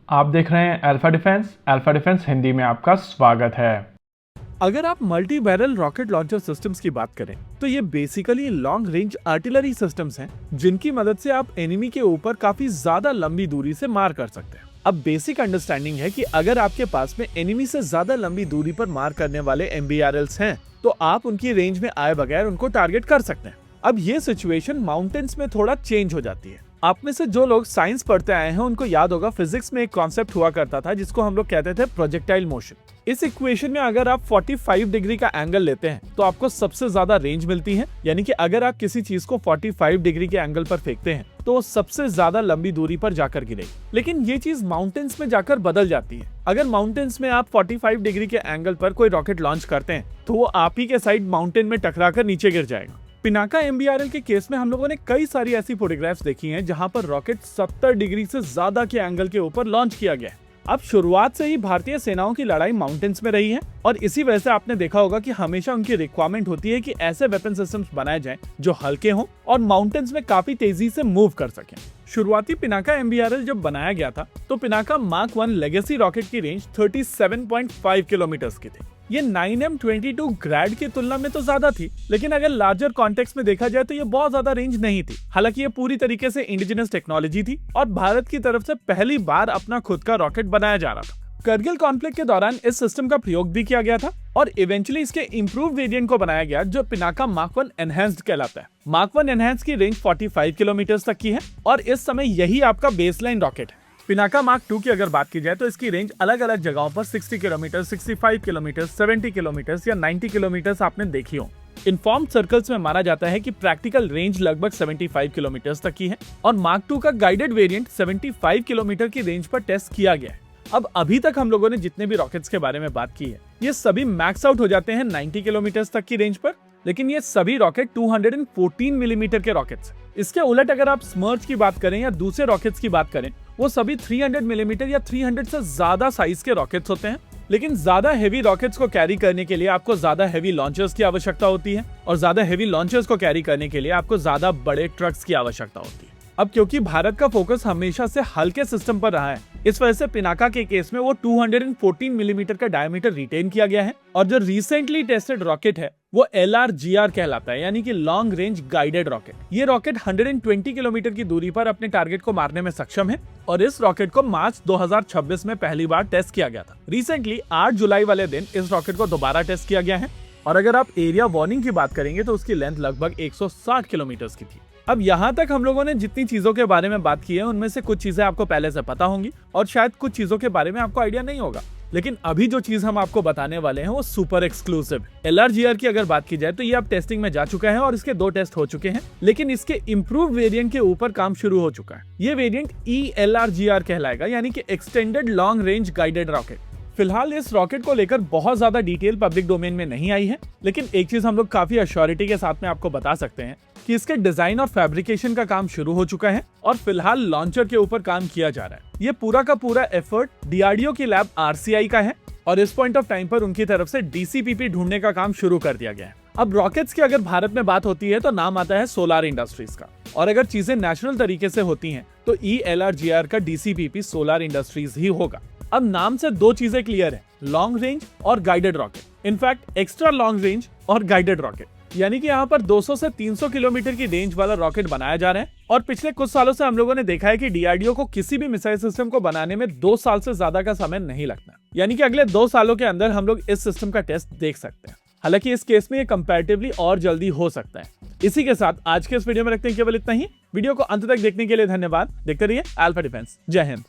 आप देख रहे हैं अल्फा डिफेंस हिंदी में आपका स्वागत है। अगर आप multi barrel rocket launcher systems की बात करें तो ये basically long range artillery systems हैं जिनकी मदद से आप एनिमी के ऊपर काफी ज्यादा लंबी दूरी से मार कर सकते हैं। अब बेसिक अंडरस्टैंडिंग है कि अगर आपके पास में एनिमी से ज्यादा लंबी दूरी पर मार करने वाले MBRLs हैं तो आप उनकी रेंज में आए बगैर उनको टारगेट कर सकते हैं। अब ये सिचुएशन माउंटेन्स में थोड़ा चेंज हो जाती है। आप में से जो लोग साइंस पढ़ते आए हैं उनको याद होगा फिजिक्स में एक कॉन्सेप्ट हुआ करता था जिसको हम लोग कहते थे प्रोजेक्टाइल मोशन। इस इक्वेशन में अगर आप 45 डिग्री का एंगल लेते हैं तो आपको सबसे ज्यादा रेंज मिलती है, यानी कि अगर आप किसी चीज को 45 डिग्री के एंगल पर फेंकते हैं तो वो सबसे ज्यादा लंबी दूरी पर जाकर गिरेगी। लेकिन ये चीज माउंटेन्स में जाकर बदल जाती है। अगर माउंटेन्स में आप 45 डिग्री के एंगल पर कोई रॉकेट लॉन्च करते हैं तो वो आप ही के साइड माउंटेन में टकराकर नीचे गिर जाएगा। पिनाका MBRL के केस में हम लोगों ने कई सारी ऐसी फोटोग्राफ्स देखी हैं जहां पर रॉकेट 70 डिग्री से ज्यादा के एंगल के ऊपर लॉन्च किया गया है। अब शुरुआत से ही भारतीय सेनाओं की लड़ाई माउंटेन्स में रही है और इसी वजह से आपने देखा होगा कि हमेशा उनकी रिक्वायरमेंट होती है कि ऐसे वेपन सिस्टम्स बनाए जाएं जो हल्के हों और माउंटेन्स में काफी तेजी से मूव कर सकें। शुरुआती पिनाका MBRL जब बनाया गया था तो पिनाका मार्क 1 लेगेसी रॉकेट की रेंज 37.5 किलोमीटर की थी। ये 9M22 ग्रैड की तुलना में तो ज्यादा थी, लेकिन अगर लार्जर कॉन्टेक्स्ट में देखा जाए तो ये बहुत ज्यादा रेंज नहीं थी। हालांकि ये पूरी तरीके से इंडिजिनस टेक्नोलॉजी थी और भारत की तरफ से पहली बार अपना खुद का रॉकेट बनाया जा रहा था। करगिल कॉन्फ्लिक्ट के दौरान इस सिस्टम का प्रयोग भी किया गया था और इवेंचुअली इसके इम्प्रूव वेरिएंट को बनाया गया जो पिनाका मार्क 1 एनहेंस्ड कहलाता है। मार्क 1 एनहेंस्ड की रेंज 45 किलोमीटर तक की है और इस समय यही आपका बेसलाइन रॉकेट है। पिनाका मार्क 2 की अगर बात की जाए तो इसकी रेंज अलग अलग जगहों पर 60 किलोमीटर, 65 किलोमीटर, 70 किलोमीटर या 90 किलोमीटर आपने देखी हो। इन्फॉर्म्ड सर्कल्स में माना जाता है कि प्रैक्टिकल रेंज लगभग 75 किलोमीटर तक की है और मार्क 2 का गाइडेड वेरिएंट 75 किलोमीटर की रेंज पर टेस्ट किया गया है। अब अभी तक हम लोगों ने जितने भी रॉकेट्स के बारे में बात की है ये सभी मैक्स आउट हो जाते हैं 90 किलोमीटर तक की रेंज पर, लेकिन ये सभी रॉकेट 214 मिलीमीटर के रॉकेट्स। इसके उलट अगर आप स्मर्च की बात करें या दूसरे रॉकेट्स की बात करें वो सभी 300 मिलीमीटर या 300 से ज्यादा साइज के रॉकेट्स होते हैं। लेकिन ज्यादा हेवी रॉकेट्स को कैरी करने के लिए आपको ज्यादा हेवी लॉन्चर्स की आवश्यकता होती है और ज्यादा हेवी लॉन्चर्स को कैरी करने के लिए आपको ज्यादा बड़े ट्रक्स की आवश्यकता होती है। अब क्योंकि भारत का फोकस हमेशा से हल्के सिस्टम पर रहा है, इस वजह से पिनाका के केस में वो 214 मिलीमीटर का डायमीटर रिटेन किया गया है और जो रिसेंटली टेस्टेड रॉकेट है वो LRGR कहलाता है, यानी कि लॉन्ग रेंज गाइडेड रॉकेट। ये रॉकेट 120 किलोमीटर की दूरी पर अपने टारगेट को मारने में सक्षम है और इस रॉकेट को मार्च 2026 में पहली बार टेस्ट किया गया था। रिसेंटली 8 जुलाई वाले दिन इस रॉकेट को दोबारा टेस्ट किया गया है और अगर आप एरिया वार्निंग की बात करेंगे तो उसकी लेंथ लगभग 160 किलोमीटर की थी। अब यहाँ तक हम लोगों ने जितनी चीजों के बारे में बात की है उनमें से कुछ चीजें आपको पहले से पता होंगी और शायद कुछ चीजों के बारे में आपको आइडिया नहीं होगा, लेकिन अभी जो चीज हम आपको बताने वाले हैं वो सुपर एक्सक्लूसिव। LRGR की अगर बात की जाए तो ये अब टेस्टिंग में जा चुका है और इसके 2 टेस्ट हो चुके हैं, लेकिन इसके इम्प्रूव वेरिएंट के ऊपर काम शुरू हो चुका है। ये वेरिएंट ELRGR कहलाएगा, यानी कि extended long range guided rocket. फिलहाल इस रॉकेट को लेकर बहुत ज्यादा डिटेल पब्लिक डोमेन में नहीं आई है, लेकिन एक चीज हम लोग काफी अश्योरिटी के साथ में आपको बता सकते हैं कि इसके डिजाइन और फैब्रिकेशन का काम शुरू हो चुका है और फिलहाल लॉन्चर के ऊपर काम किया जा रहा है। ये पूरा का पूरा एफर्ट DRDO की लैब RCI का है और इस पॉइंट ऑफ टाइम पर उनकी तरफ से DCPP ढूंढने का काम शुरू कर दिया गया है। अब रॉकेट्स की अगर भारत में बात होती है तो नाम आता है सोलार इंडस्ट्रीज का, और अगर चीजें नेशनल तरीके से होती हैं तो ELRGR का DCPP सोलार इंडस्ट्रीज ही होगा। अब नाम से 2 चीजें क्लियर है, लॉन्ग रेंज और guided rocket. In fact extra long range और गाइडेड रॉकेट, यानी कि यहाँ पर 200 से 300 किलोमीटर की रेंज वाला रॉकेट बनाया जा रहा है और पिछले कुछ सालों से हम लोगों ने देखा है कि DRDO को किसी भी मिसाइल सिस्टम को बनाने में 2 साल से ज्यादा का समय नहीं लगता, यानी कि अगले 2 सालों के अंदर हम लोग इस सिस्टम का टेस्ट देख सकते हैं। हालांकि इस केस में ये कंपैरेटिवली और जल्दी हो सकता है। इसी के साथ आज के इस वीडियो में रखते हैं केवल इतना ही। वीडियो को अंत तक देखने के लिए धन्यवाद। देखते रहिए अल्फा डिफेंस। जय हिंद।